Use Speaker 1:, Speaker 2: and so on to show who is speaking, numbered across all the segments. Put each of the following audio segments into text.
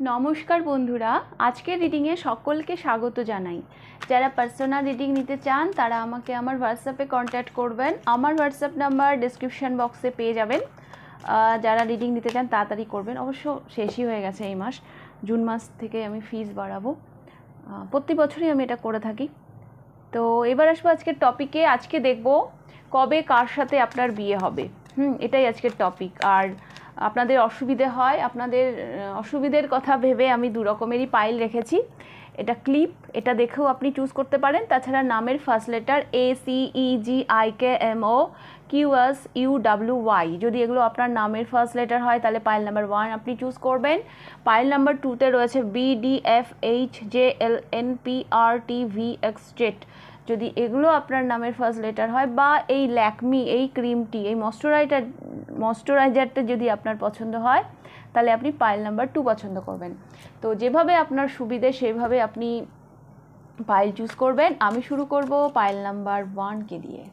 Speaker 1: নমস্কার বন্ধুরা, আজকের রিডিংয়ে সকলকে স্বাগত জানাই। যারা পার্সোনাল রিডিং নিতে চান তারা আমাকে আমার হোয়াটসঅ্যাপে কন্ট্যাক্ট করবেন। আমার হোয়াটসঅ্যাপ নাম্বার ডেসক্রিপশন বক্সে পেয়ে যাবেন। যারা রিডিং নিতে চান তাড়াতাড়ি করবেন। অবশ্য শেষই হয়ে গেছে এই মাস, জুন মাস থেকে আমি ফিস বাড়াবো। প্রতি বছরই আমি এটা করে থাকি। তো এবার আসবো আজকের টপিকে। আজকে দেখব কবে কার সাথে আপনার বিয়ে হবে। এটাই আজকের টপিক। আর আপনাদের অসুবিধে হয়, আপনাদের অসুবিধের কথা ভেবে আমি দু রকমেরই পাইল রেখেছি। এটা ক্লিপ, এটা দেখেও আপনি চুজ করতে পারেন। তাছাড়া নামের ফার্স্ট লেটার ACEGIKMOQSUWY, যদি এগুলো আপনার নামের ফার্স্ট লেটার হয় তাহলে পাইল নাম্বার 1 আপনি চুজ করবেন। পাইল নাম্বার 2তে রয়েছে BDFHJLNPRTVXZ, যদি এগুলো আপনার নামের ফার্স্ট লেটার হয়, বা এই ল্যাকমি এই ক্রিমটি, এই ময়শ্চারাইজারটা যদি আপনার পছন্দ হয় তাহলে আপনি পাইল নাম্বার 2 পছন্দ করবেন। তো যেভাবে আপনার সুবিধে সেভাবে আপনি পাইল চুজ করবেন। আমি শুরু করব পাইল নাম্বার 1কে দিয়ে।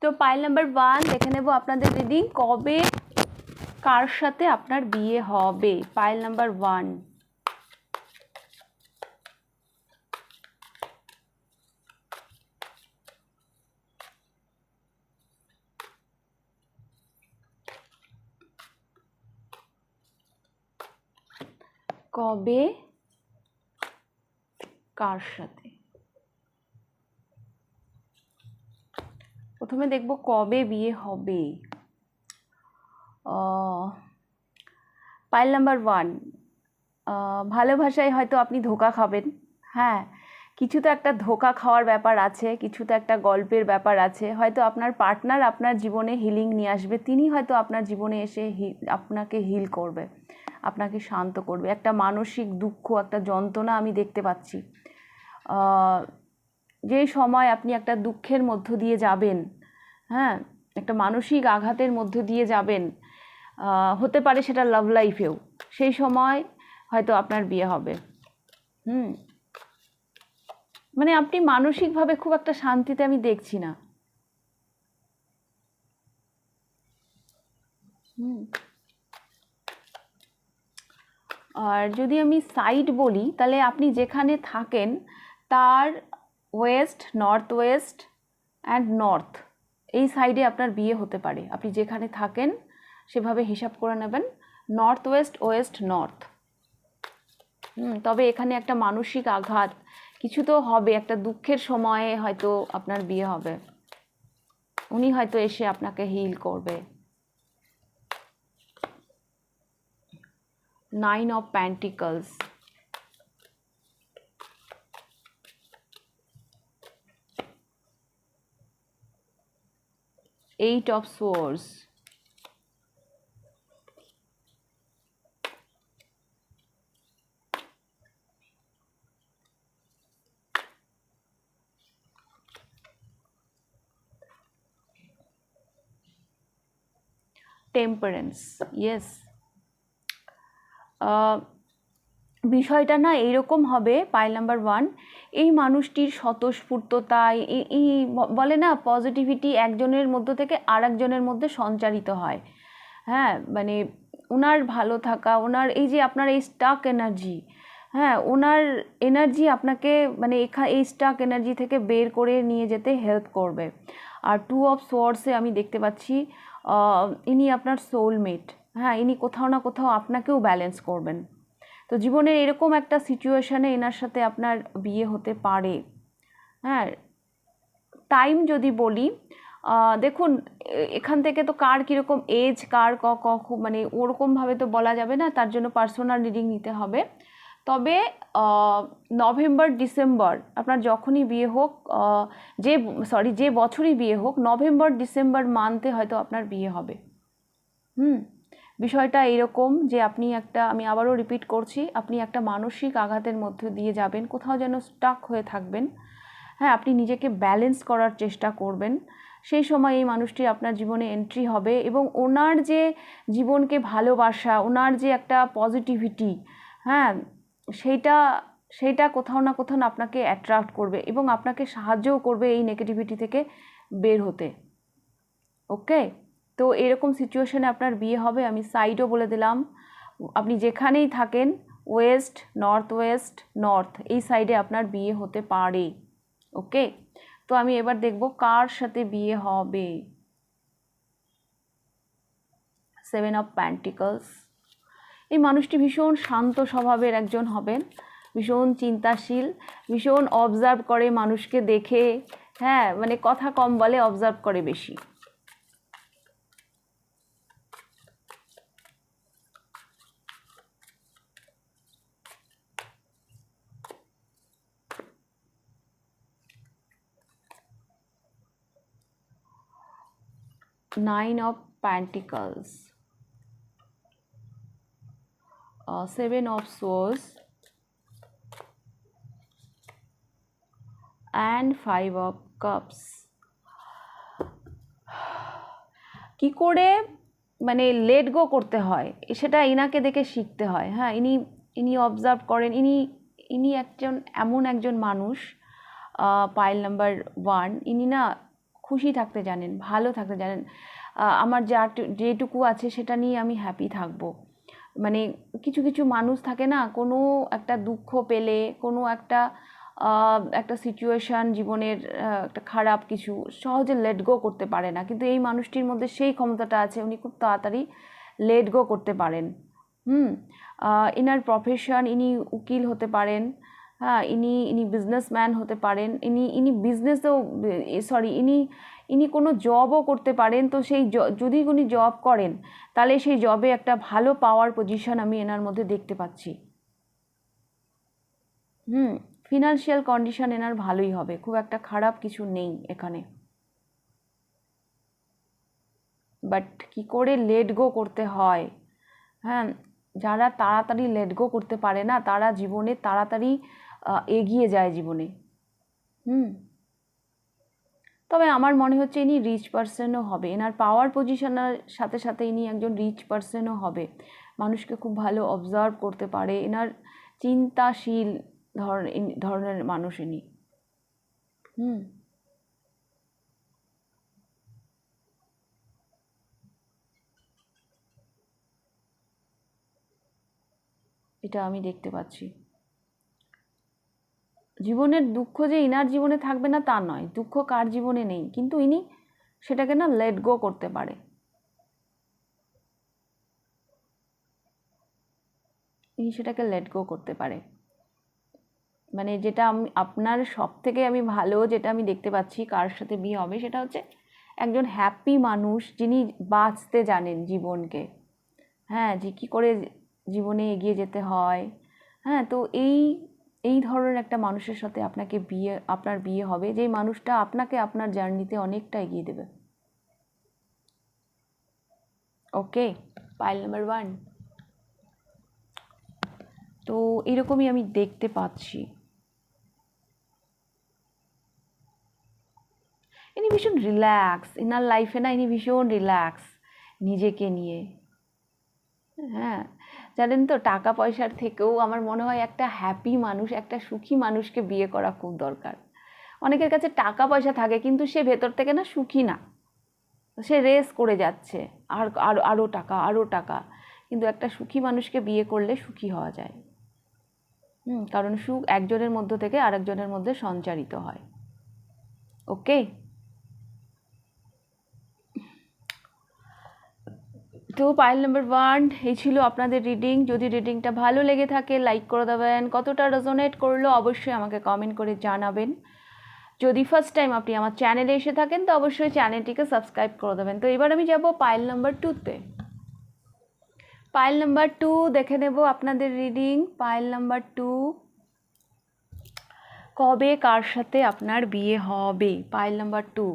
Speaker 1: তো পাইল নাম্বার 1 দেখে নেব আপনাদের রিডিং, কবে কার সাথে আপনার বিয়ে হবে। পাইল নাম্বার 1, কবে কার সাথে। প্রথমে দেখব কবে বিয়ে হবে। পাইল নাম্বার 1, ভালোবাসায় হয়তো আপনি ধোঁকা খাবেন। হ্যাঁ, কিছু তো একটা ধোঁকা খাওয়ার ব্যাপার আছে, কিছু তো একটা গল্পের ব্যাপার আছে। হয়তো আপনার পার্টনার আপনার জীবনে হিলিং নিয়ে আসবে, তিনি হয়তো আপনার জীবনে এসে আপনাকে হিল করবে, আপনাকে শান্ত করবে। একটা মানসিক দুঃখ, একটা যন্ত্রণা আমি দেখতে পাচ্ছি। যেই সময় আপনি একটা দুঃখের মধ্য দিয়ে যাবেন, হ্যাঁ, একটা মানসিক আঘাতের মধ্য দিয়ে যাবেন, হতে পারে সেটা লাভ লাইফেও, সেই সময় হয়তো আপনার বিয়ে হবে। মানে আপনি মানসিকভাবে খুব একটা শান্তিতে আমি দেখছি না। আর যদি আমি সাইড বলি তাহলে আপনি যেখানে থাকেন তার West, north West and north, এই সাইডে আপনার বিয়ে হতে পারে। আপনি যেখানে থাকেন সেভাবে হিসাব করে নেবেন, নর্থ ওয়েস্ট, ওয়েস্ট, নর্থ। তবে এখানে একটা মানসিক আঘাত কিছু তো হবে, একটা দুঃখের সময়ে হয়তো আপনার বিয়ে হবে, উনি হয়তো এসে আপনাকে হিল করবে। 9 of Pentacles, Eight of Swords, Temperance. Yes, বিষয়টা না এইরকম হবে পাইল নাম্বার 1, এই মানুষটির স্বতঃস্ফূর্ততা, এই বলে না পজিটিভিটি একজনের মধ্য থেকে আর একজনের মধ্যে সঞ্চারিত হয়। হ্যাঁ, মানে ওনার ভালো থাকা, ওনার এই যে আপনার এই স্টাক এনার্জি, হ্যাঁ, ওনার এনার্জি আপনাকে মানে এই স্টাক এনার্জি থেকে বের করে নিয়ে যেতে হেল্প করবে। আর 2 of Swords-এ আমি দেখতে পাচ্ছি ইনি আপনার সোলমেট। হ্যাঁ, ইনি কোথাও না কোথাও আপনাকেও ব্যালেন্স করবেন। তো জীবনের এরকম একটা সিচুয়েশানে এনার সাথে আপনার বিয়ে হতে পারে। হ্যাঁ, টাইম যদি বলি, দেখুন এখান থেকে তো কার কীরকম এজ, কার মানে ওরকমভাবে তো বলা যাবে না, তার জন্য পার্সোনাল রিডিং নিতে হবে। তবে নভেম্বর ডিসেম্বর আপনার যখনই বিয়ে হোক, যে বছরই বিয়ে হোক, নভেম্বর ডিসেম্বর মান্থে হয়তো আপনার বিয়ে হবে। বিষয়টা এরকম যে আপনি আমি আবারও রিপিট করছি, আপনি একটা মানসিক আঘাতের মধ্য দিয়ে যাবেন, কোথাও যেন স্টাক হয়ে থাকবেন। হ্যাঁ, আপনি নিজেকে ব্যালেন্স করার চেষ্টা করবেন। সেই সময় এই মানুষটি আপনার জীবনে এন্ট্রি হবে এবং ওনার যে জীবনকে ভালোবাসা, ওনার যে একটা পজিটিভিটি, হ্যাঁ, সেইটা কোথাও না কোথাও আপনাকে অ্যাট্রাক্ট করবে এবং আপনাকে সাহায্যও করবে এই নেগেটিভিটি থেকে বের হতে। ওকে, তো এরকম সিচুয়েশনে আপনার বিয়ে হবে। আমি সাইডও বলে দিলাম, আপনি যেখানেই থাকেন, ওয়েস্ট, নর্থ ওয়েস্ট, নর্থ, এই সাইডে আপনার বিয়ে হতে পারে। ওকে, তো আমি এবার দেখব কার সাথে বিয়ে হবে। 7 অফ প্যান্টিকলস। এই মানুষটি ভীষণ শান্ত স্বভাবের একজন হবেন, ভীষণ চিন্তাশীল, ভীষণ অবজার্ভ করে মানুষকে দেখে, হ্যাঁ মানে কথা কম বলে, অবজার্ভ করে বেশি। Nine of Pentacles, 7 of Swords and 5 of Cups। কি করে মানে লেট গো করতে হয় সেটা ইনাকে দেখে শিখতে হয়। হ্যাঁ, ইনি অবজার্ভ করেন, ইনি এমন একজন মানুষ, পাইল নাম্বার 1, ইনি না খুশি থাকতে জানেন, ভালো থাকতে জানেন। আমার যেটুকু আছে সেটা নিয়ে আমি হ্যাপি থাকবো। মানে কিছু কিছু মানুষ থাকে না, কোনো একটা দুঃখ পেলে, কোনো একটা সিচুয়েশান জীবনের, একটা খারাপ কিছু সহজে লেট গো করতে পারে না, কিন্তু এই মানুষটির মধ্যে সেই ক্ষমতাটা আছে, উনি খুব তাড়াতাড়ি লেট গো করতে পারেন। ইনার প্রফেশন, ইনি উকিল হতে পারেন, হ্যাঁ, ইনি বিজনেসম্যান হতে পারেন, ইনি বিজনেসও, সরি, ইনি কোনো জবও করতে পারেন। তো সেই যদি উনি জব করেন তাহলে সেই জবে একটা ভালো পাওয়ার পজিশন আমি এনার মধ্যে দেখতে পাচ্ছি। ফিনান্সিয়াল কন্ডিশন এনার ভালোই হবে, খুব একটা খারাপ কিছু নেই এখানে। বাট কি করে লেট গো করতে হয়, হ্যাঁ, যারা তাড়াতাড়ি লেট গো করতে পারে না তারা জীবনে তাড়াতাড়ি এগিয়ে যায় জীবনে। তবে আমার মনে হচ্ছে ইনি রিচ পার্সনও হবে, এনার পাওয়ার পজিশনের সাথে সাথে ইনি একজন রিচ পার্সনও হবে, মানুষকে খুব ভালো অবজার্ভ করতে পারে, এনার চিন্তাশীল ধরনের মানুষ ইনি। এটা আমি দেখতে পাচ্ছি। জীবনের দুঃখ যে ইনার জীবনে থাকবে না তা নয়, দুঃখ কার জীবনে নেই, কিন্তু ইনি সেটাকে না লেট গো করতে পারে। ইনি সেটাকে লেট গো করতে পারে। মানে যেটা আপনার সব থেকে আমি ভালো যেটা আমি দেখতে পাচ্ছি কার সাথে বিয়ে হবে সেটা হচ্ছে একজন হ্যাপি মানুষ, যিনি বাঁচতে জানেন জীবনকে, হ্যাঁ, যে কী করে জীবনে এগিয়ে যেতে হয়। হ্যাঁ, তো এই ধরনের একটা মানুষের সাথে আপনার বিয়ে হবে, যেই মানুষটা আপনাকে আপনার জার্নিতে অনেকটা এগিয়ে দেবে। ওকে, পাইল নাম্বার 1। তো এরকমই আমি দেখতে পাচ্ছি। ইনি ভীষণ রিল্যাক্স, ইনার লাইফে না ইনি ভীষণ রিল্যাক্স নিজেকে নিয়ে। হ্যাঁ, জানেন তো, টাকা পয়সার থেকেও আমার মনে হয় একটা হ্যাপি মানুষ, একটা সুখী মানুষকে বিয়ে করা খুব দরকার। অনেকের কাছে টাকা পয়সা থাকে কিন্তু সে ভেতর থেকে না সুখী না, সে রেস করে যাচ্ছে, আরও টাকা, আরও টাকা। কিন্তু একটা সুখী মানুষকে বিয়ে করলে সুখী হওয়া যায়। কারণ সুখ একজনের মধ্য থেকে আরেকজনের মধ্যে সঞ্চারিত হয়। ওকে, তো পাইল নাম্বার 1 এই ছিল আপনাদের রিডিং। যদি রিডিংটা ভালো লেগে থাকে লাইক করে দেবেন, কতটা রেজোনেট করলো অবশ্যই আমাকে কমেন্ট করে জানাবেন। যদি ফার্স্ট টাইম আপনি আমার চ্যানেলে এসে থাকেন তো অবশ্যই চ্যানেলটিকে সাবস্ক্রাইব করে দেবেন। তো এবার আমি যাব পাইল নাম্বার 2তে। পাইল নাম্বার 2 দেখে নেব আপনাদের রিডিং। পাইল নাম্বার 2, কবে কার সাথে আপনার বিয়ে হবে? Pile number 2।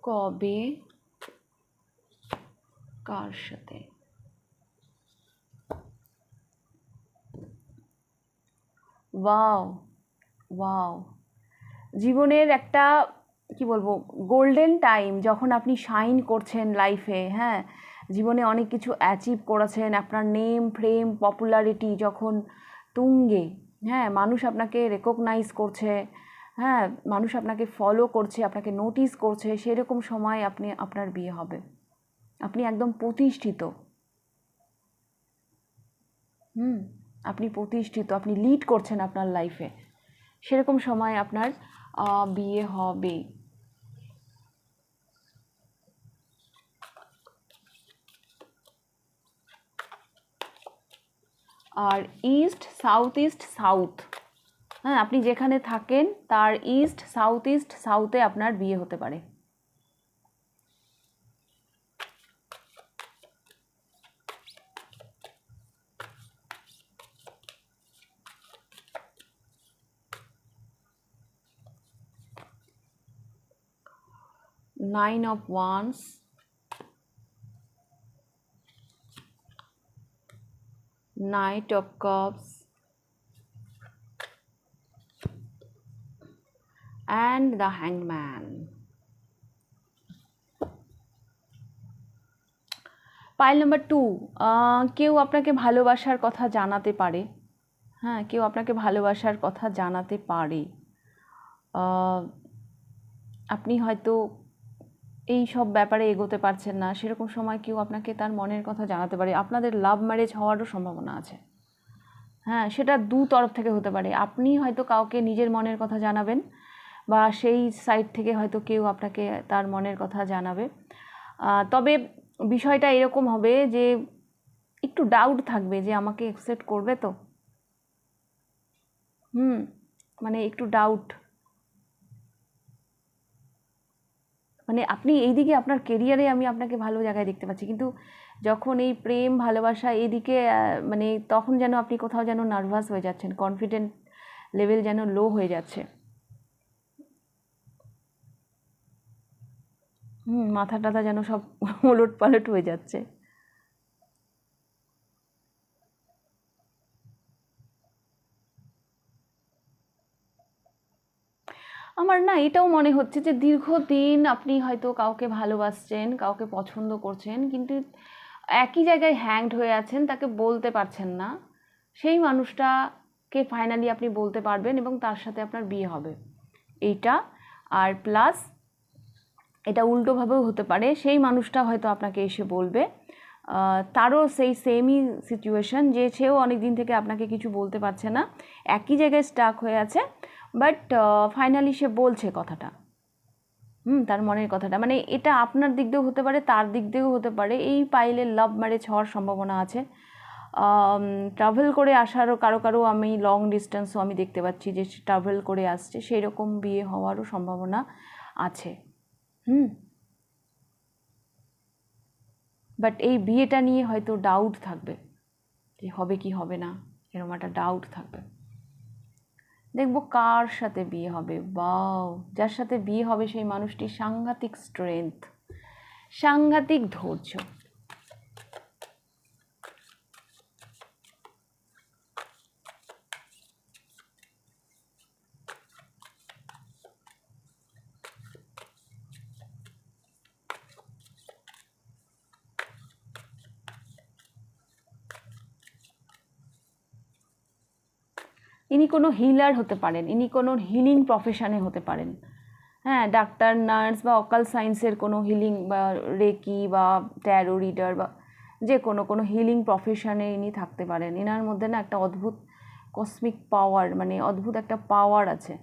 Speaker 1: কবে কার সাথে? ওয়াও ওয়াও, জীবনের একটা কি বলবো গোল্ডেন টাইম, যখন আপনি শাইন করছেন লাইফে, হ্যাঁ, জীবনে অনেক কিছু অ্যাচিভ করেছেন, আপনার নেম ফ্রেম পপুলারিটি যখন তুঙ্গে, হ্যাঁ, মানুষ আপনাকে রেকগনাইজ করছে, হ্যাঁ, মানুষ আপনাকে ফলো করছে, আপনাকে নোটিস করছে, সেরকম সময় আপনার বিয়ে হবে। আপনি একদম প্রতিষ্ঠিত, আপনি প্রতিষ্ঠিত, আপনি লিড করছেন আপনার লাইফে, সেরকম সময় আপনার বিয়ে হবে। আর ইস্ট সাউথ হ্যাঁ, আপনি যেখানে থাকেন তার ইস্ট সাউথে আপনার বিয়ে হতে পারে। Nine of Wands, Knight of Cups, and the Hangman. Pile number 2, কেউ আপনাকে ভালোবাসার কথা জানাতে পারে, হ্যাঁ, কেউ আপনাকে ভালোবাসার কথা জানাতে পারে। আপনি হয়তো এই সব ব্যাপারে এগোতে পারছেন না, সেরকম সময় কেউ আপনাকে তার মনের কথা জানাতে পারে। আপনাদের লাভ ম্যারেজ হওয়ারও সম্ভাবনা আছে, হ্যাঁ, সেটা দু তরফ থেকে হতে পারে। আপনি হয়তো কাউকে নিজের মনের কথা জানাবেন, বা সেই সাইড থেকে হয়তো কেউ আপনাকে তার মনের কথা জানাবে। তবে বিষয়টা এরকম হবে যে একটু ডাউট থাকবে যে আমাকে অ্যাকসেপ্ট করবে তো, মানে একটু ডাউট, মানে আপনি এইদিকে আপনার কেরিয়ারে আমি আপনাকে ভালো জায়গায় দেখতে পাচ্ছি, কিন্তু যখন এই প্রেম ভালোবাসা এইদিকে মানে তখন যেন আপনি কোথাও যেন নার্ভাস হয়ে যাচ্ছেন, কনফিডেন্ট লেভেল যেন লো হয়ে যাচ্ছে, মাথা টাথা যেন সব ওলট পালট হয়ে যাচ্ছে। আমার না এটাও মনে হচ্ছে যে দীর্ঘদিন আপনি হয়তো কাউকে ভালোবাসছেন, কাউকে পছন্দ করছেন, কিন্তু একই জায়গায় হ্যাংড হয়ে আছেন, তাকে বলতে পারছেন না। সেই মানুষটাকে ফাইনালি আপনি বলতে পারবেন এবং তার সাথে আপনার বিয়ে হবে, এইটা। আর প্লাস এটা উল্টোভাবেও হতে পারে, সেই মানুষটা হয়তো আপনাকে এসে বলবে, তারও সেই সেমই সিচুয়েশন, যে সেও অনেক দিন থেকে আপনাকে কিছু বলতে পারছে না, একই জায়গায় স্টাক হয়ে আছে, বাট ফাইনালি সে বলছে কথাটা, তার মনের কথাটা। মানে এটা আপনার দিক দিয়েও হতে পারে, তার দিক দিয়েও হতে পারে। এই পাইলে লাভ ম্যারেজ হওয়ার সম্ভাবনা আছে। ট্রাভেল করে আসারও কারো আমি লং ডিস্টেন্সও আমি দেখতে পাচ্ছি যে ট্রাভেল করে আসছে, সেই রকম বিয়ে হওয়ারও সম্ভাবনা আছে। বাট এই বিয়েটা নিয়ে হয়তো ডাউট থাকবে যে হবে কি হবে না, এরকম একটা ডাউট থাকবে। দেখবো কার সাথে বিয়ে হবে, বাও, যার সাথে বিয়ে হবে সেই মানুষটি সাংঘাতিক স্ট্রেংথ, সাংঘাতিক ধৈর্য। ইনি কোনো হিলার হতে পারেন, ইনি কোনো হিলিং প্রফেশনে হতে পারেন, হ্যাঁ, ডাক্তার, নার্স বা অকাল সায়েন্সের কোনো হিলিং বা রেকি বা ট্যারো রিডার বা যে কোনো হিলিং প্রফেশনে ইনি থাকতে পারেন। এনার মধ্যে না একটা অদ্ভুত কসমিক পাওয়ার, মানে অদ্ভুত একটা পাওয়ার আছে।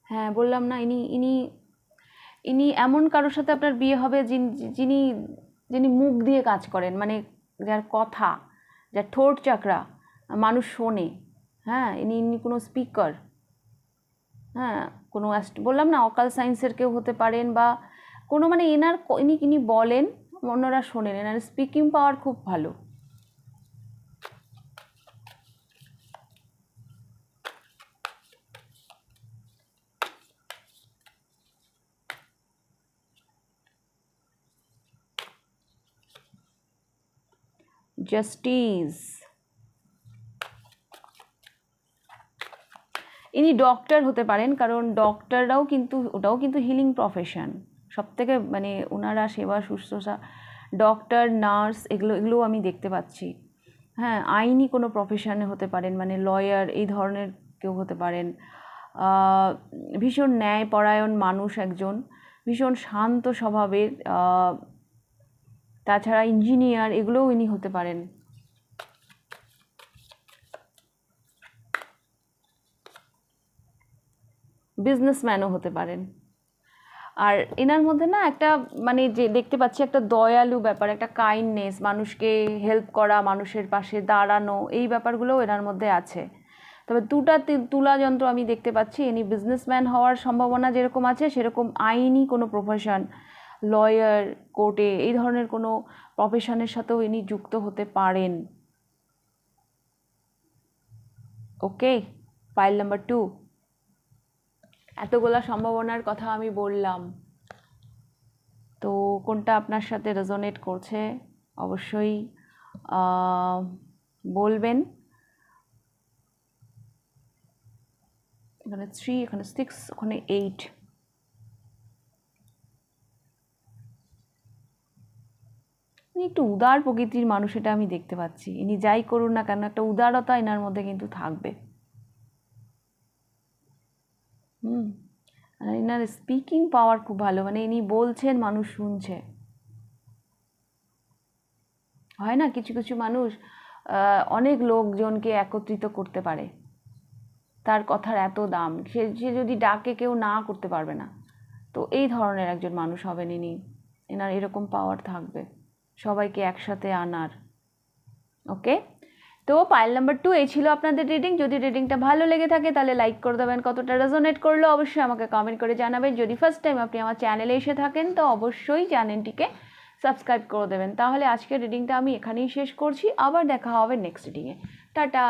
Speaker 1: হ্যাঁ, বললাম না, ইনি ইনি ইনি এমন কারোর সাথে আপনার বিয়ে হবে যিনি যিনি মুখ দিয়ে কাজ করেন, মানে যার কথা, যার ঠোঁট চাকরা মানুষ শোনে, হ্যাঁ, ইনি ইনি কোনো স্পিকার, হ্যাঁ, কোনো বললাম না অকাল সায়েন্সের কেউ হতে পারেন, বা কোনো মানে ইনি বলেন, অন্যরা শোনেন, এনার স্পিকিং পাওয়ার খুব ভালো। জাস্টিস, ইনি ডক্টর হতে পারেন, কারণ ডক্টররাও কিন্তু ওটাও কিন্তু হিলিং প্রফেশন, সবথেকে মানে ওনারা সেবা শুশ্রূষা, ডক্টর, নার্স, এগুলোও আমি দেখতে পাচ্ছি। হ্যাঁ, আইনি কোনো প্রফেশনে হতে পারেন, মানে লয়ার এই ধরনের কেউ হতে পারেন। ভীষণ ন্যায়পরায়ণ মানুষ একজন, ভীষণ শান্ত স্বভাবের, তাছাড়া ইঞ্জিনিয়ার এগুলোও ইনি হতে পারেন। বিজনেসম্যানও হতে পারেন। আর এনার মধ্যে না একটা মানে যে দেখতে পাচ্ছি একটা দয়ালু ব্যাপার, একটা কাইন্ডনেস, মানুষকে হেল্প করা, মানুষের পাশে দাঁড়ানো, এই ব্যাপারগুলোও এনার মধ্যে আছে। তবে দুটা তুলা যন্ত্র আমি দেখতে পাচ্ছি, ইনি বিজনেসম্যান হওয়ার সম্ভাবনা যেরকম আছে, সেরকম আইনি কোনো প্রফেশন, লয়ার, কোর্টে এই ধরনের কোনো প্রফেশনের সাথেও ইনি যুক্ত হতে পারেন। ওকে, পাইল নাম্বার 2। এতগুলা সম্ভাবনার কথা আমি বললাম, তো কোনটা আপনার সাথে রেজোনেট করছে অবশ্যই বলবেন। এখানে 3, এখানে 6, ওখানে 8। ইনি একটু উদার প্রকৃতির মানুষ, এটা আমি দেখতে পাচ্ছি। ইনি যাই করুন না কেন, একটা উদারতা এনার মধ্যে কিন্তু থাকবে। আর এনার স্পিকিং পাওয়ার খুব ভালো, মানে ইনি বলছেন মানুষ শুনছে। হয় না কিছু কিছু মানুষ অনেক লোকজনকে একত্রিত করতে পারে, তার কথার এত দাম, সে যদি ডাকে কেউ না করতে পারবে না। তো এই ধরনের একজন মানুষ হবেন ইনি, এনার এরকম পাওয়ার থাকবে সবাইকে একসাথে আনার। ওকে, তো পাইল নাম্বার 2 এই ছিল আপনাদের রিডিং। যদি রিডিংটা ভালো লেগে থাকে তাহলে লাইক করে দেবেন, কতটা রেজোনেট করলো অবশ্যই আমাকে কমেন্ট করে জানাবেন। যদি ফার্স্ট টাইম আপনি আমার চ্যানেলে এসে থাকেন তো অবশ্যই চ্যানেলটিকে সাবস্ক্রাইব করে দেবেন। তাহলে আজকের রিডিংটা আমি এখানেই শেষ করছি, আবার দেখা হবে নেক্সট রিডিংয়ে। টাটা।